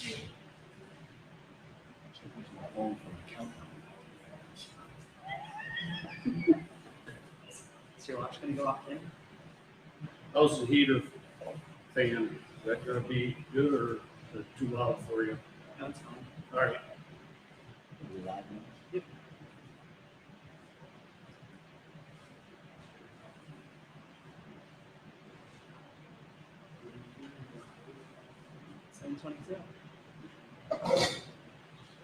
Is your watch going to go off then? How's the heater fan? Is that going to be good or is it too loud for you? No, it's fine. All right. Yep.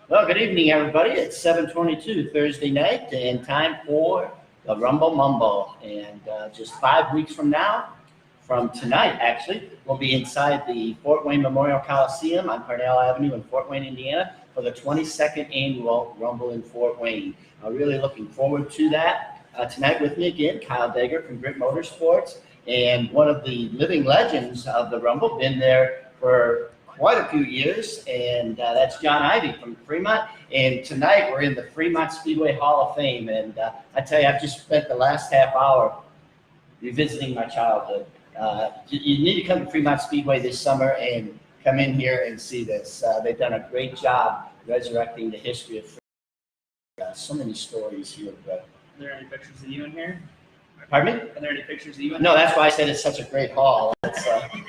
Well, good evening, everybody. It's 7:22 Thursday night and time for the Rumble Mumble. And just 5 weeks from now, from tonight, actually, we'll be inside the Fort Wayne Memorial Coliseum on Parnell Avenue in Fort Wayne, Indiana, for the 22nd annual Rumble in Fort Wayne. I'm really looking forward to that. Tonight with me again, Kyle Dager from Grit Motorsports, and one of the living legends of the Rumble, been there for quite a few years, and that's John Ivey from Fremont. And tonight we're in the Fremont Speedway Hall of Fame, and I tell you, I've just spent the last half hour revisiting my childhood. You need to come to Fremont Speedway this summer and come in here and see this. They've done a great job resurrecting the history of Fremont. So many stories here. Are there any pictures of you in here? Pardon me? Are there any pictures of you in No, here? that's why I said it's such a great hall. It's,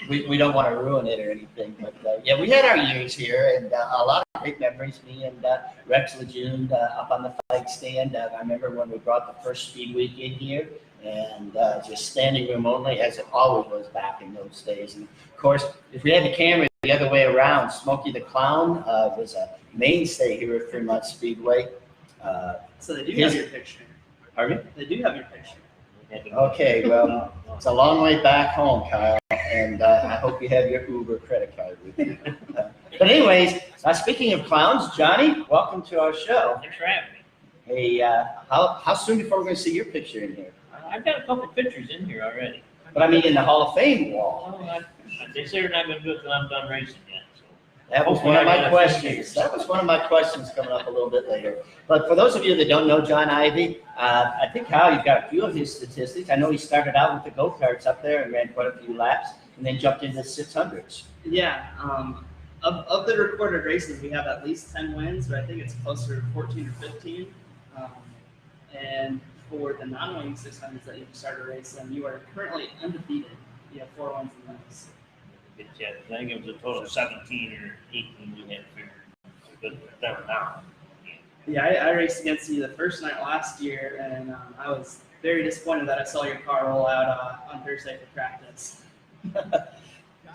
we don't want to ruin it or anything. But yeah, we had our years here, and a lot of great memories. Me and Rex Lejeune up on the flag stand. I remember when we brought the first Speedway in here, and just standing room only, as it always was back in those days. And of course, if we had the camera the other way around, Smokey the Clown was a mainstay here at Fremont Speedway. So they do have your picture. Pardon me? They do have your picture. Okay, well, it's a long way back home, Kyle, and I hope you have your Uber credit card with you. But anyways, speaking of clowns, Johnny, welcome to our show. Thanks for having me. Hey, how soon before we're going to see your picture in here? I've got a couple pictures in here already. But I mean in the Hall of Fame wall. Well, they say they're not going to do it till I'm done racing yet. So. That was one of my questions. That was one of my questions coming up a little bit later. But for those of you that don't know John Ivey, I think, Kyle, you've got a few of his statistics. I know he started out with the go-karts up there and ran quite a few laps and then jumped into the 600s. Yeah. Of the recorded races, we have at least 10 wins, but I think it's closer to 14 or 15. And for the non-winning 600s that you've started racing, you are currently undefeated. You have 4 wins and wins. Yeah, I think it was a total of 17 or 18 we had figured. But that were now. Yeah, I raced against you the first night last year, and I was very disappointed that I saw your car roll out on Thursday for practice.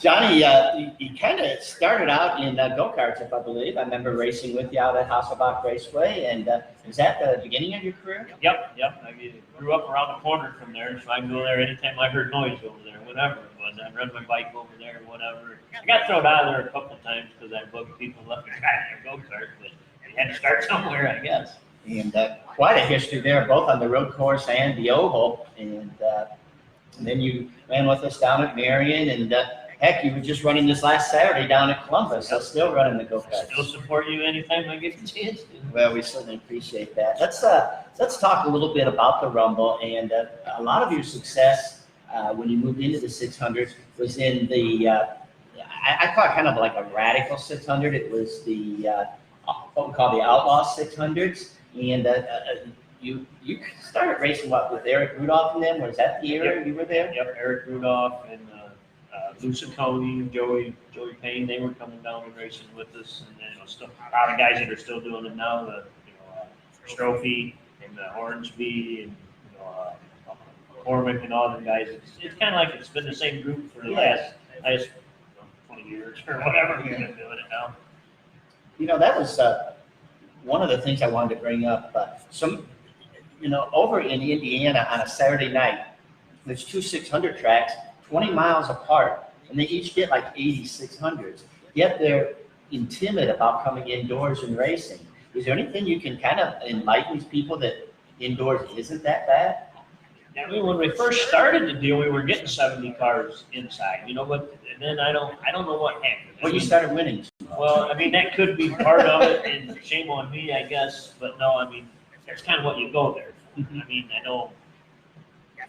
Johnny, you kind of started out in go-karts, if I believe. I remember racing with you out at Hasselbach Raceway, and is that the beginning of your career? Yep. I grew up around the corner from there, so I can go there anytime I heard noise over there, whatever it was. I'd run my bike over there, whatever. I got thrown out of there a couple of times because I bugged people left and right in their go-kart, but you had to start somewhere, I guess. And quite a history there, both on the road course and the oval. And then you ran with us down at Marion, and heck, you were just running this last Saturday down at Columbus, so still running the go-karts. Still support you anytime I get the chance to. Well, we certainly appreciate that. Let's talk a little bit about the Rumble, and a lot of your success when you moved into the 600s was in the I call it kind of like a radical 600. It was the what we call the outlaw 600s, and you started racing with Eric Rudolph and them. Was that the year you were there? Yep, Eric Rudolph and Lucatoni, Joey Payne, they were coming down and racing with us, and then still a lot of guys that are still doing it now. The Strophy and Hornsby and Cormac and all them guys. It's kind of like it's been the same group for the last 20 years or whatever. We've been doing it now. That was one of the things I wanted to bring up. Over in Indiana on a Saturday night, there's 2 600 tracks, 20 miles apart, and they each get like 80 600s. Yet they're timid about coming indoors and racing. Is there anything you can kind of enlighten these people that indoors isn't that bad? I mean, when we first started the deal, we were getting 70 cars inside, but then I don't know what happened. Well, you started winning. Well, I mean, that could be part of it, and shame on me, I guess. But no, I mean, that's kind of what you go there for. I mean, I know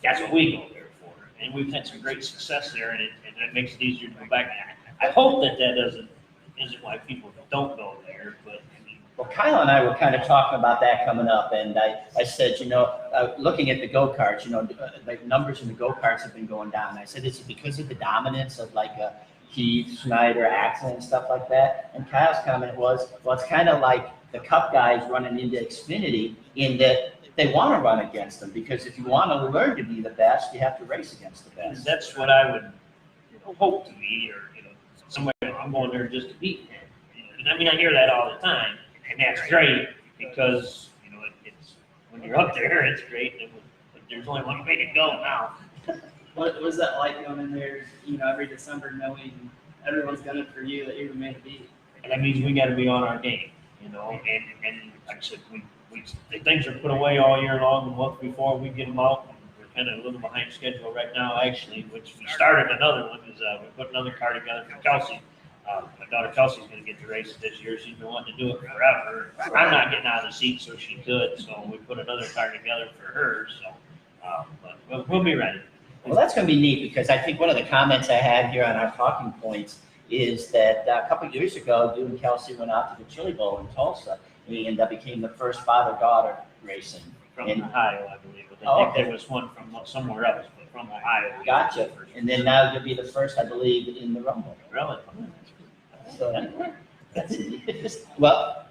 that's what we go there for, and we've had some great success there, and it makes it easier to go back. I hope that doesn't isn't why people don't go there, but I mean, Well, Kyle and I were kind of talking about that coming up, and I said, looking at the go-karts, the numbers in the go-karts have been going down. I said, it's because of the dominance of like Heath, Schneider, Axel, and stuff like that. And Kyle's comment was, well, it's kind of like the Cup guys running into Xfinity in that they want to run against them, because if you want to learn to be the best, you have to race against the best. that's what I would hope to be, or somebody I'm going there just to beat them. And I mean, I hear that all the time, and that's great because it's when you're up there, it's great. But there's only one way to go now. What was that like going in there, every December knowing everyone's gunning for you, that you're the man to beat? And that means we got to be on our game, and like I said, things are put away all year long. The month before we get them out, and we're kind of a little behind schedule right now, actually. Which we started another one is we put another car together for Kelsey. My daughter Kelsey's going to get to race this year. She's been wanting to do it forever. I'm not getting out of the seat, so she could. So we put another car together for her. So, but we'll be ready. Well, that's going to be neat, because I think one of the comments I had here on our talking points is that a couple of years ago, you and Kelsey went out to the Chili Bowl in Tulsa, and that became the first father-daughter racing. From And- Ohio, I believe. But Oh, I think okay. there was one from somewhere else, but from Ohio. Gotcha. And then now you'll be the first, I believe, in the Rumble. Really? So, well,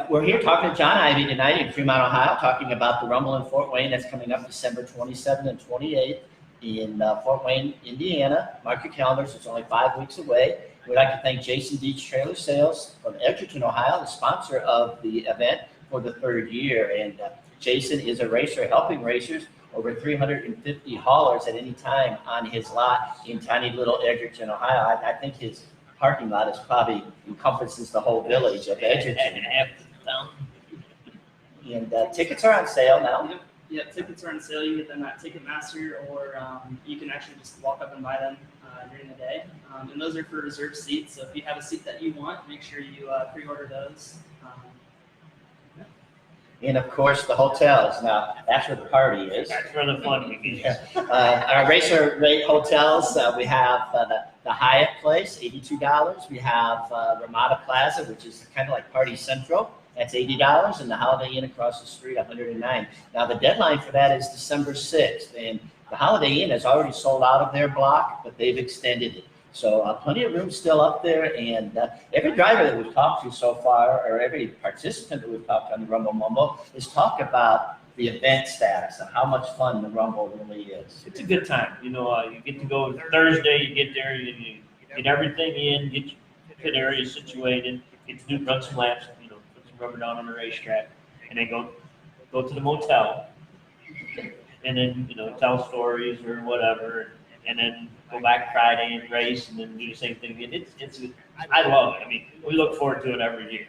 we're here talking to John Ivy tonight in Fremont, Ohio, talking about the Rumble in Fort Wayne that's coming up December 27th and 28th in Fort Wayne, Indiana. Mark your calendars, it's only 5 weeks away. We'd like to thank Jason Deach Trailer Sales from Edgerton, Ohio, the sponsor of the event for the third year. And Jason is a racer helping racers, over 350 haulers at any time on his lot in tiny little Edgerton, Ohio. I think his parking lot is probably encompasses the whole village of Edgerton. And tickets are on sale now. Yep, tickets are on sale. You can get them at Ticketmaster, or you can actually just walk up and buy them during the day. And those are for reserved seats. So if you have a seat that you want, make sure you pre-order those. And of course, the hotels. Now, that's where the party is. That's where the fun begins. Our racer rate hotels, we have the Hyatt Place, $82. We have Ramada Plaza, which is kind of like Party Central. That's $80, and the Holiday Inn across the street, $109. Now, the deadline for that is December 6th, and the Holiday Inn has already sold out of their block, but they've extended it. So plenty of room still up there, and every driver that we've talked to so far, or every participant that we've talked to on the Rumble Mumble, has talked about the event status and how much fun the Rumble really is. It's a good time. You get to go Thursday, you get there, you get everything in, get your pit area situated, get to run some laps, put some rubber down on the racetrack, and then go to the motel, and then, tell stories or whatever, and then go back Friday and race, and then do the same thing. I love it. I mean, we look forward to it every year.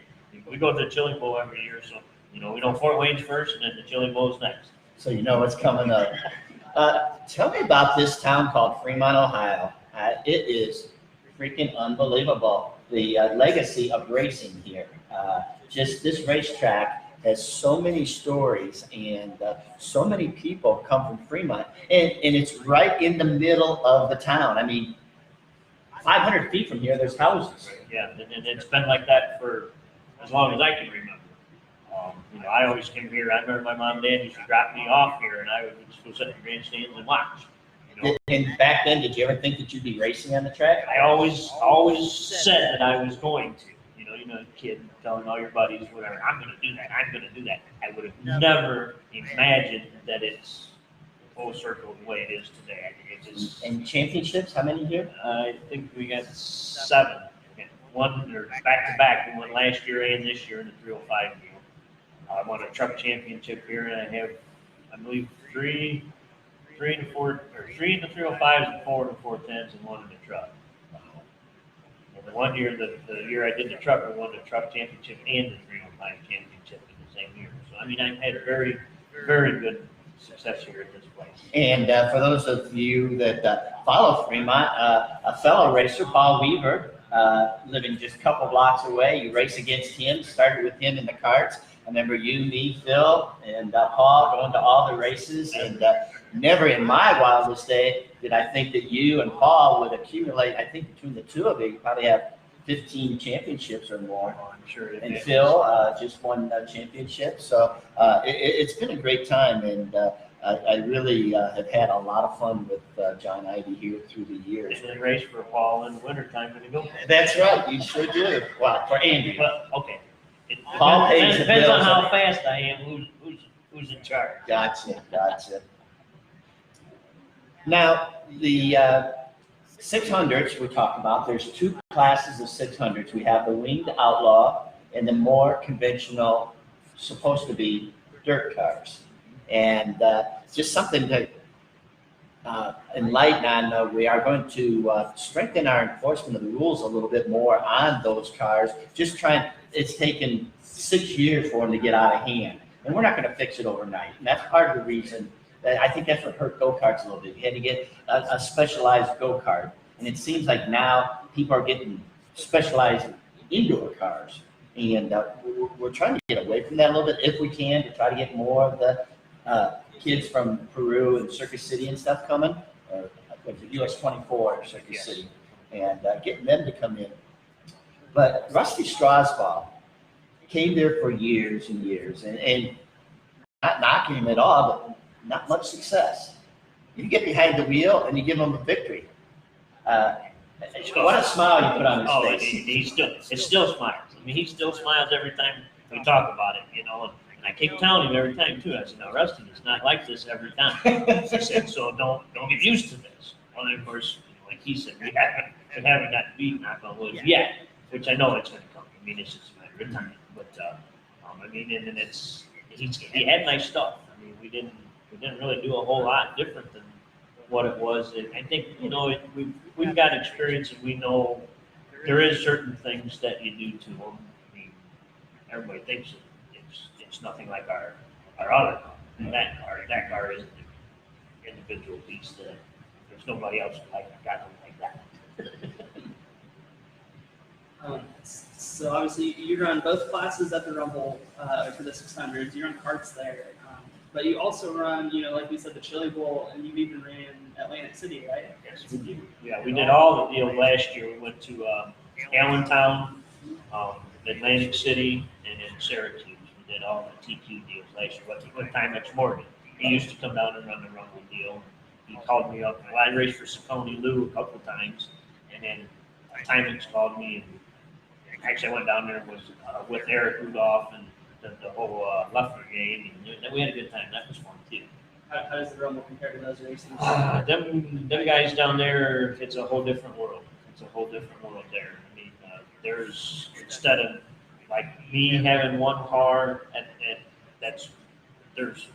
We go to the Chili Bowl every year, so we know Fort Wayne's first, and then the Chili Bowl's next. So you know what's coming up. Tell me about this town called Fremont, Ohio. It is freaking unbelievable. The legacy of racing here. Just this racetrack has so many stories, and so many people come from Fremont, and it's right in the middle of the town. I mean, 500 feet from here, there's houses. Yeah, and it's been like that for as long as I can remember. I always came here. I remember my mom and dad used to drop me off here, and I would just go sit in the grandstands and watch. And back then, did you ever think that you'd be racing on the track? I always said that I was going to. A kid telling all your buddies, whatever, I'm going to do that. I'm going to do that. I would have never imagined that it's full circle the way it is today. And championships, how many here? I think we got 7. One or back to back. We won last year and this year in the 305 deal. I won a truck championship here, and I have, I believe, 3 in the 305s and 4 in the 410s, and 1 in the truck. And the one year, the year I did the truck, I won the truck championship and the 305 championship in the same year. So I mean, I've had a very, very good success here at this place. And for those of you that follow Fremont, a fellow racer, Paul Weaver, living just a couple blocks away, you race against him, started with him in the karts. I remember you, me, Phil, and Paul going to all the races, and never in my wildest day did I think that you and Paul would accumulate. I think between the two of you, you probably have 15 championships or more. I'm sure. And Phil just won a championship. So it's been a great time, and I really have had a lot of fun with John Ivy here through the years. And then race for Paul in the wintertime when you go. That's right, you sure do. Well, for Andy. But, okay. It Paul pays the depends on bills. how fast I am, who's in charge. Gotcha. Now, the 600s we're talking about, there's two classes of 600s. We have the winged outlaw and the more conventional, supposed to be dirt cars. And just something to enlighten on, we are going to strengthen our enforcement of the rules a little bit more on those cars. It's taken 6 years for them to get out of hand. And we're not going to fix it overnight. And that's part of the reason that I think that's what hurt go-karts a little bit. You had to get a specialized go-kart. And it seems like now people are getting specialized indoor cars. And we're trying to get away from that a little bit if we can, to try to get more of the kids from Peru and Circus City and stuff coming, or US 24 Circus Yes. City, and getting them to come in. But Rusty Strasbaugh came there for years and years, and not knocking him at all, but not much success. You get behind the wheel and you give him a victory. What a smile you put on his Oh, face. it still smiles. I mean, he still smiles every time we talk about it, you know. And I keep telling him every time too. I said, "No, Rusty, it's not like this every time." I said, "So don't get used to this." Well, then, of course, like he said, we haven't gotten beat, knock on wood, yet, which I know it's going to come. I mean, it's just a matter of time. But I mean, and he had nice stuff. I mean, we didn't really do a whole lot different than what it was. And I think, you know, we've got experience, and we know there is certain things that you do to them. I mean, everybody thinks it's nothing like our other car. And that car is an individual piece that there's nobody else got one like that. So obviously you run both classes at the Rumble for the 600s. You run karts there, but you also run, you know, like we said, the Chili Bowl, and you've even ran Atlantic City, right? Yes, we do. Yeah, we did all the deals last year. We went to Allentown, Atlantic City, and then Syracuse. We did all the TQ deals last year. What Timex Morgan? He used to come down and run the Rumble deal. He called me up. I raced for Saccone Lou a couple of times, and then Timex called me. And actually, I went down there and was with Eric Rudolph and the whole left brigade, and we had a good time. That was fun too. How does the Rumble compare to those races? Them guys down there, it's a whole different world. It's a whole different world there. I mean, there's, instead of like me having one car there's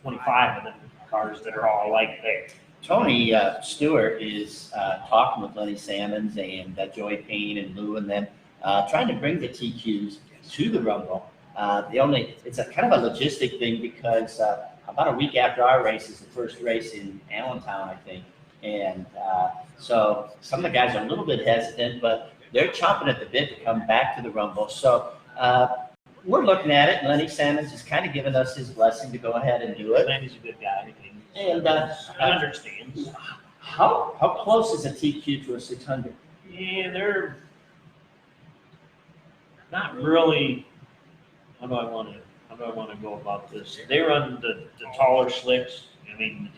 25 of them cars that are all like that. Tony Stewart is talking with Lenny Salmons and Joey Payne and Lou and them, trying to bring the TQs to the Rumble. It's a kind of a logistic thing because about a week after our race is the first race in Allentown, I think. And so some of the guys are a little bit hesitant, but they're chomping at the bit to come back to the Rumble. So we're looking at it, and Lenny Salmons has kind of given us his blessing to go ahead and do it. Lenny's a good guy. And He understands. how close is a TQ to a 600? Yeah, they're not really. How do I want to go about this? They run the taller slicks. I mean,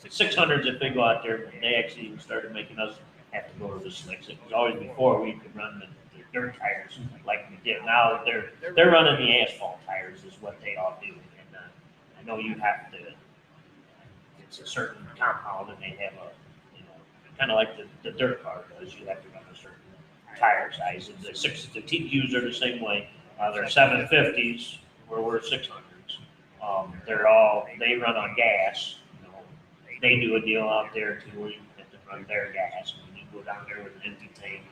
the 600s, if they go out there, they actually even started making us have to go to the slicks. It was always before we could run the dirt tires like we did. Now they're running the asphalt tires is what they all do. And I know you have to. It's a certain compound, and they have kind of like the dirt car does. You have to run a certain tire size. And the TQs are the same way. They're 750s, where we're 600s. They run on gas. You know, they do a deal out there too, where you have to run their gas. When you go down there with an empty tank,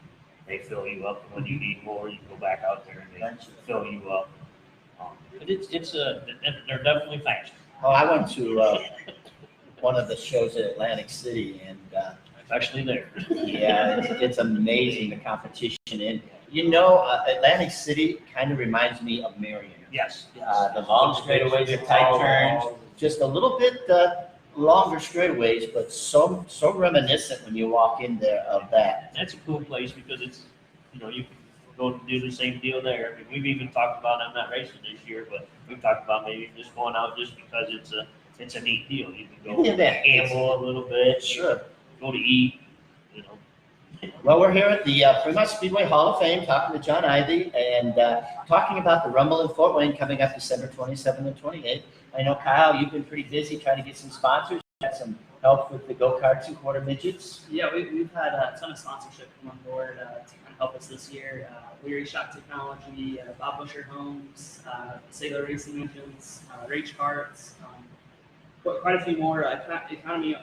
they fill you up. And when you need more, you go back out there and they fill you up. But they're definitely faster. Oh, I went to one of the shows at Atlantic City, and Especially there. yeah, it's amazing, the competition. And Atlantic City kind of reminds me of Marion. Yes. The long straightaways, the tight turns, just a little bit longer straightaways, but so reminiscent when you walk in there of that. That's a cool place because you can go and do the same deal there. I mean, we've even talked about, I'm not racing this year, but we've talked about maybe just going out just because it's a neat deal. You can go Yeah, gamble a little bit, Sure. go to eat, you know. Well, we're here at the Fremont Speedway Hall of Fame talking to John Ivy and talking about the Rumble in Fort Wayne coming up December 27th and 28th. I know, Kyle, you've been pretty busy trying to get some sponsors. You had some help with the go-karts and quarter midgets. Yeah, we've had a ton of sponsorship come on board to kind of help us this year. Leary Shock Technology, Bob Busher Homes, Sailor Racing Engines, Rage Carts, quite a few more. Economy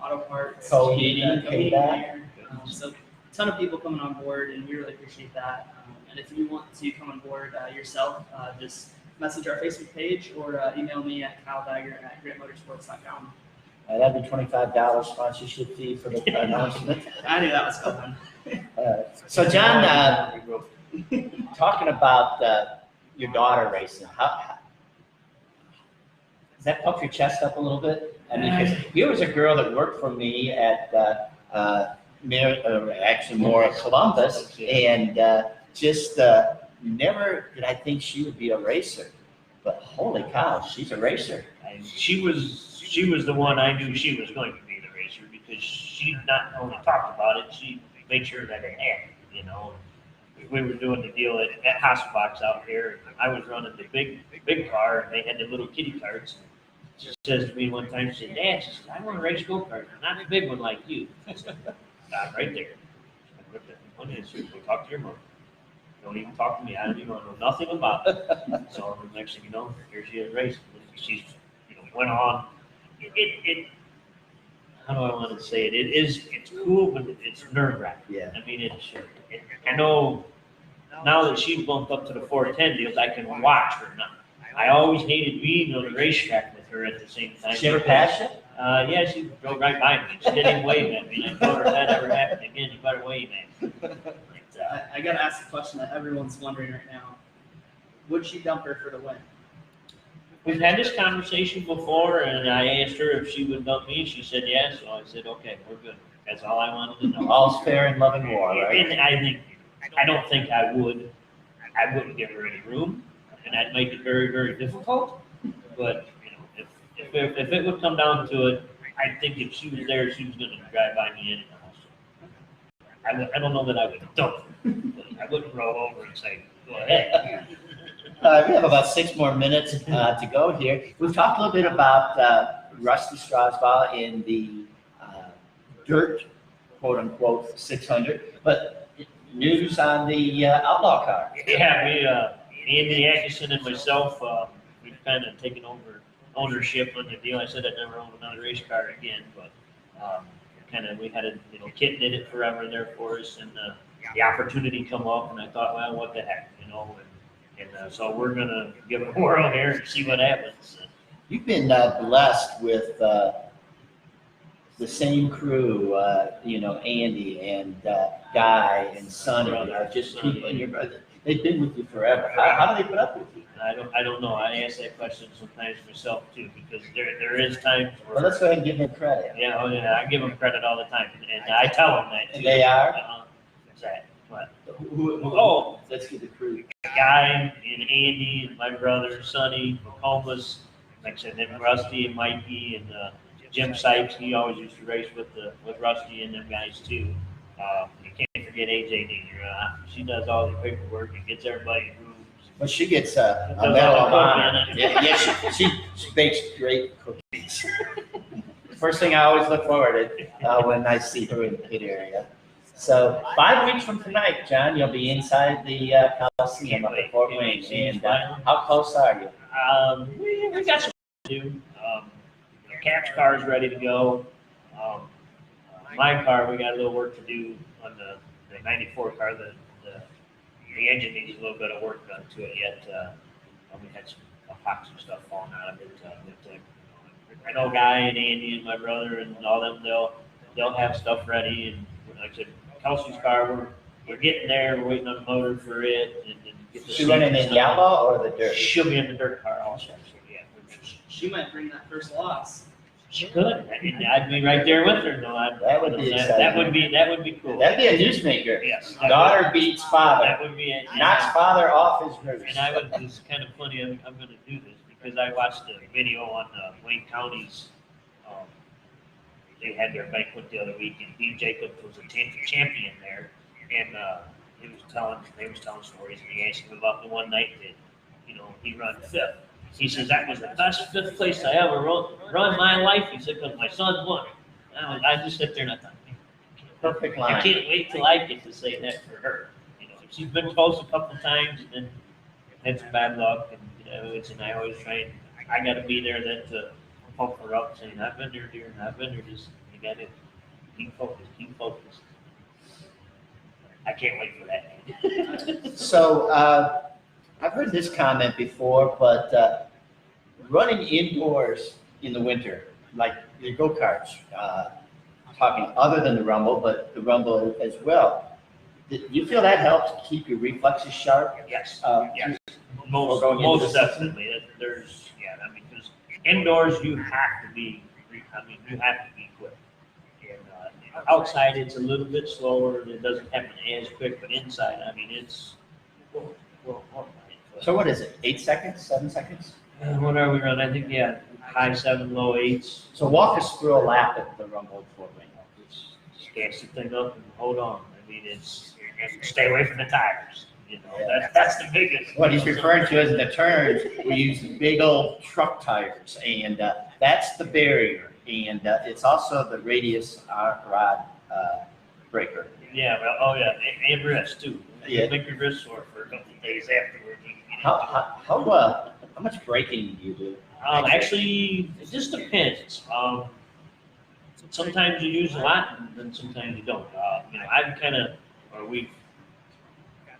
Auto Parts, Co-heating, Air. So a ton of people coming on board, and we really appreciate that. And if you want to come on board yourself, just message our Facebook page or email me at kyledager@greatmotorsports.com. That'd be $25 sponsorship fee for the announcement. I knew that was coming. So, John, talking about your daughter racing, does that puff your chest up a little bit? I mean, because here was a girl that worked for me at more Columbus, and just never did I think she would be a racer. But holy cow, she's a racer. And she was the one I knew she was going to be the racer because she not only talked about it, she made sure that it happened, you know. We were doing the deal at Hasselbach's out here. I was running the big car, and they had the little kiddie carts. She says to me one time, she said, "Dad, she says, I want to race go-kart, not a big one like you." I said, "Stop right there." One is, go talk to your mom. Don't even talk to me. I don't even know nothing about it. So the next thing you know, here she is racing. She's, went on. How do I want to say it? It's cool, but it's nerve-wracking. Yeah. I mean, I know now that she's bumped up to the 410 deals, I can watch her now. I always hated being on the racetrack with her at the same time. She ever passed you? Yeah, she drove right by me. She didn't even wave at me. I told her if that ever happened again, you better wave at me. But, I got to ask the question that everyone's wondering right now. Would she dump her for the win? we've had this conversation before, and I asked her if she would dump me. She said yes. So I said, okay, we're good. That's all I wanted to know. All's fair in love and war, right? And I don't think I wouldn't give her any room, and that'd make it very, very difficult. But if it would come down to it, I think if she was there, she was going to drive by me anyhow. So I don't know that I would dump her, but I wouldn't roll over and say, go ahead. We have about 6 more minutes to go here. We've talked a little bit about Rusty Strasbaugh in the dirt, quote unquote, 600, but news on the outlaw car. Yeah, Andy Atkinson and myself, we've kind of taken over ownership on the deal. I said I'd never own another race car again, but we had a, Kit did it forever there for us, and the opportunity come up, and I thought, well, what the heck, and so we're gonna give it a whirl here and see what happens. You've been blessed with the same crew, Andy and Guy and Sonny are just people, and your brother. They've been with you forever. How do they put up with you? I don't know. I ask that question sometimes myself too, because there is times where. Well, let's go ahead and give them credit. Yeah, I give them credit all the time, and I tell them that too. And they are? What's that? What? Oh, let's get the crew. Guy and Andy and my brother Sonny, Comas, like I said, then Rusty and Mikey and Jim Sykes. He always used to race with Rusty and them guys too. You can't forget AJ Dager. She does all the paperwork and gets everybody rooms. Well, she gets a medal of honor. Yeah, she bakes great cookies. First thing I always look forward to when I see her in the pit area. So 5 weeks from tonight, John, you'll be inside the Coliseum up at Fort Wayne. And how close are you? We got some to do. Cap's car is ready to go. My car, we got a little work to do on the 94 car. The engine needs a little bit of work done to it yet. We had some epoxy stuff falling out of it. I know Guy and Andy and my brother and all them, they'll have stuff ready. And like I said, Kelsey's car, we're getting there. We're waiting on the motor for it. And get the She running in the outlaw or the dirt? She'll be in the dirt car also. So yeah, She might bring that first loss. She could. I mean, I'd be right there with her. No, That would be exciting. That would be cool. That'd be a newsmaker. Yes. Daughter beats father. That would be it. Knocks father off his nurse. And I would, it's kind of funny, I'm going to do this because I watched the video on Wayne County's, they had their banquet the other week, and Dean Jacobs was a champion there, and they was telling stories, and he asked him about the one night that, he run fifth. He says, that was the best fifth place I ever run my life. He said, because my son won. I just sit there and I thought, Perfect I line. can't wait till I get to say that for her. She's been close a couple of times and then had some bad luck, and I always try and I got to be there then to pump her up, saying, I've been there, dear, and I've been there. Just you got to keep focused. I can't wait for that. So I've heard this comment before, but running indoors in the winter, like the go-karts, talking other than the Rumble, but the Rumble as well. Do you feel that helps keep your reflexes sharp? Yes. Yes. Most definitely. Because indoors you have to be quick. And outside it's a little bit slower. It doesn't happen as quick, but inside, it's. So what is it? 8 seconds? 7 seconds? What are we running? I think high 7, low 8s. So walk us through a lap at the Rumble Fort Wayne. Just gas the thing up and hold on. It's and stay away from the tires. That's the biggest. What he's referring to as the turns, we use big old truck tires, and that's the barrier. And it's also the radius rod breaker. Yeah, and wrist too. Yeah. Make your wrist sore for a couple of days afterward. How much braking do you do? Actually, it just depends. Sometimes you use a lot, and then sometimes you don't. We've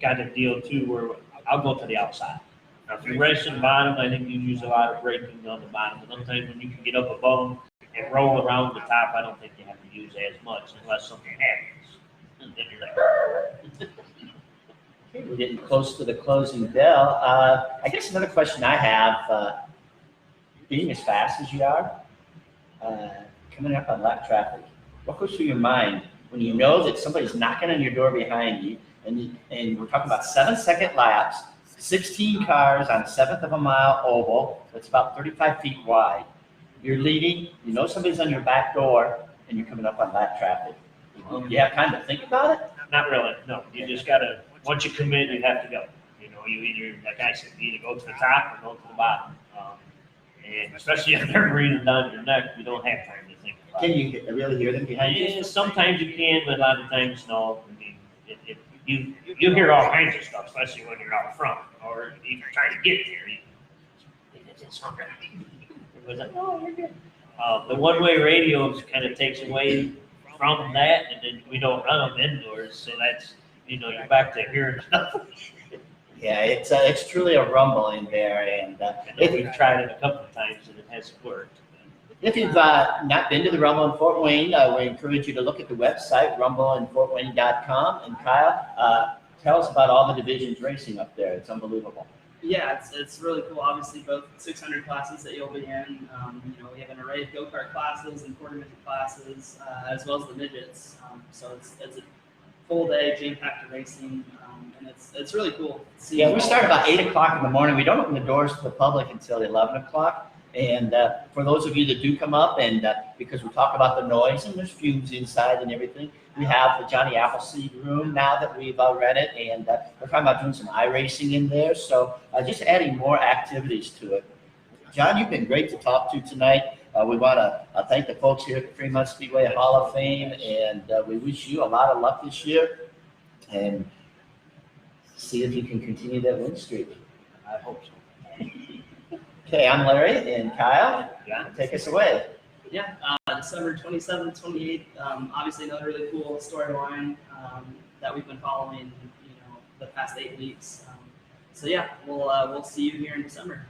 got a deal too where I'll go to the outside. Now, if you're racing the bottom, I think you use a lot of braking on the bottom. But sometimes when you can get up above and roll around the top, I don't think you have to use as much unless something happens. And then you're like, Okay, we're getting close to the closing bell. I guess another question I have, being as fast as you are, coming up on lap traffic, what goes through your mind when you know that somebody's knocking on your door behind you, and we're talking about 7-second laps, 16 cars on a 1/7 of a mile oval that's about 35 feet wide. You're leading, you know somebody's on your back door, and you're coming up on lap traffic. You have time to think about it? not really, no. You just gotta, once you commit, you have to go. You either, like I said, you either go to the top or go to the bottom. And especially if they're breathing down your neck, you don't have time to think about it. Can you really hear them behind you? Yeah, sometimes you can, but a lot of times, no. You hear all kinds of stuff, especially when you're out front or even trying to get there. It's not right. Everybody's like, oh, you're good. The one-way radio kind of takes away from that, and then we don't run them indoors, so that's, you're back to hearing stuff. Yeah, it's truly a rumble in there, and We've tried it a couple of times, and it hasn't worked. if you've not been to the Rumble in Fort Wayne, we encourage you to look at the website, rumbleinfortwayne.com. And Kyle, tell us about all the divisions racing up there. It's unbelievable. Yeah, it's really cool. Obviously, both 600 classes that you'll be in. We have an array of go-kart classes and quarter midget classes, as well as the midgets. So it's a full day, jam-packed racing, and it's really cool. Yeah, we start about 8 o'clock in the morning. We don't open the doors to the public until 11 o'clock. And for those of you that do come up, and because we talk about the noise and there's fumes inside and everything, we have the Johnny Appleseed room now that we've rented, and we're talking about doing some iRacing in there. So just adding more activities to it. John, you've been great to talk to tonight. We want to thank the folks here at the Fremont Speedway Hall of Fame, and we wish you a lot of luck this year, and see if you can continue that win streak. I hope so. Okay, I'm Larry, and Kyle, take us away. Yeah, December 27th, 28th. Obviously, another really cool storyline that we've been following, the past 8 weeks. So yeah, we'll see you here in December.